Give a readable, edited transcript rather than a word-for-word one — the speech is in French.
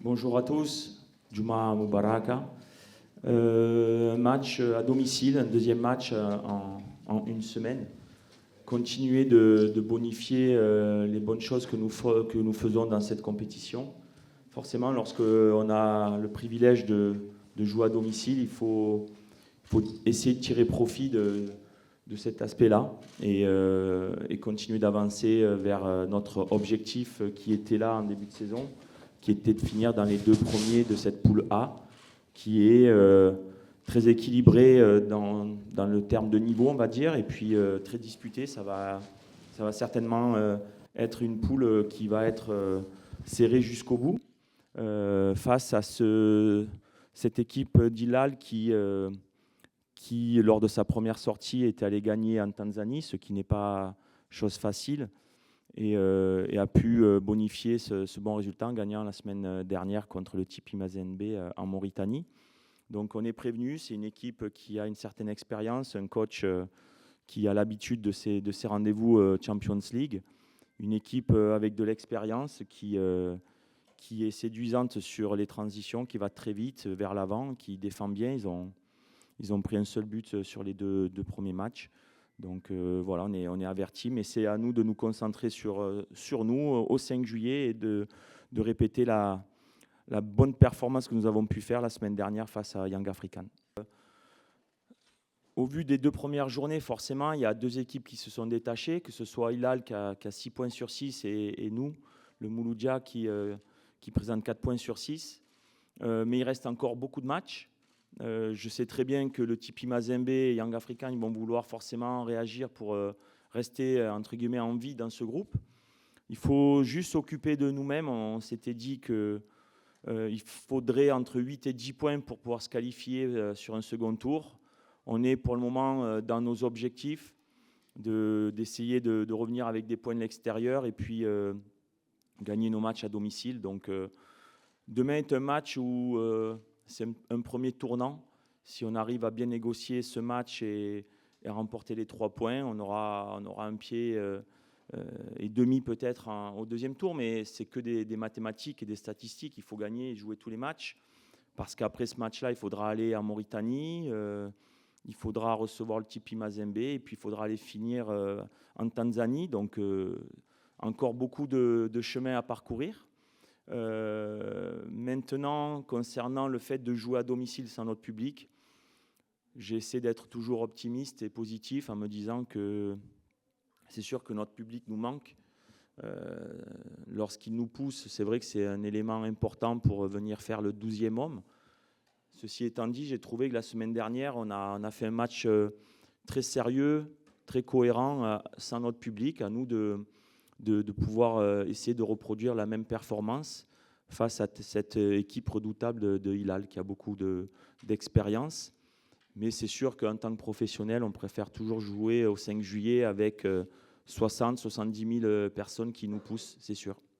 Bonjour à tous, Juma Mubaraka. Un match à domicile, un deuxième match en une semaine. Continuer de bonifier les bonnes choses que nous faisons dans cette compétition. Forcément, lorsque on a le privilège de jouer à domicile, il faut essayer de tirer profit de cet aspect-là et continuer d'avancer vers notre objectif qui était là en début de saison, qui était de finir dans les deux premiers de cette poule A, qui est très équilibrée dans le terme de niveau, on va dire, et puis très disputée. Ça va certainement être une poule qui va être serrée jusqu'au bout, face à cette équipe d'Hilal qui, lors de sa première sortie, est allé gagner en Tanzanie, ce qui n'est pas chose facile, et a pu bonifier ce bon résultat en gagnant la semaine dernière contre le TP Mazembe en Mauritanie. Donc on est prévenu, c'est une équipe qui a une certaine expérience, un coach qui a l'habitude de ces rendez-vous Champions League, une équipe avec de l'expérience qui est séduisante sur les transitions, qui va très vite vers l'avant, qui défend bien. Ils ont pris un seul but sur les deux premiers matchs. Donc voilà, on est avertis, mais c'est à nous de nous concentrer sur nous au 5 juillet et de répéter la bonne performance que nous avons pu faire la semaine dernière face à Young African. Au vu des deux premières journées, forcément, il y a deux équipes qui se sont détachées, que ce soit Hilal qui a 6 points sur 6 et nous, le Mouloudia qui présente 4 points sur 6. Mais il reste encore beaucoup de matchs. Je sais très bien que le TP Mazembe et Young African ils vont vouloir forcément réagir pour rester entre guillemets en vie dans ce groupe. Il faut juste s'occuper de nous-mêmes. On s'était dit qu'il faudrait entre 8 et 10 points pour pouvoir se qualifier sur un second tour. On est pour le moment dans nos objectifs d'essayer de revenir avec des points de l'extérieur et puis gagner nos matchs à domicile. Donc demain est un match où c'est un premier tournant. Si on arrive à bien négocier ce match et remporter les 3 points, on aura un pied et demi peut-être au deuxième tour, mais c'est que des mathématiques et des statistiques. Il faut gagner et jouer tous les matchs, parce qu'après ce match-là, il faudra aller en Mauritanie, il faudra recevoir le TP Mazembe, et puis il faudra aller finir en Tanzanie. Donc encore beaucoup de chemin à parcourir. Maintenant, concernant le fait de jouer à domicile sans notre public, j'essaie d'être toujours optimiste et positif en me disant que c'est sûr que notre public nous manque. Lorsqu'il nous pousse, c'est vrai que c'est un élément important pour venir faire le 12e homme. Ceci étant dit, j'ai trouvé que la semaine dernière, on a fait un match très sérieux, très cohérent, sans notre public. À nous de pouvoir essayer de reproduire la même performance face à cette équipe redoutable de Hilal qui a beaucoup d'expérience. Mais c'est sûr qu'en tant que professionnel, on préfère toujours jouer au 5 juillet avec 60-70 000 personnes qui nous poussent, c'est sûr.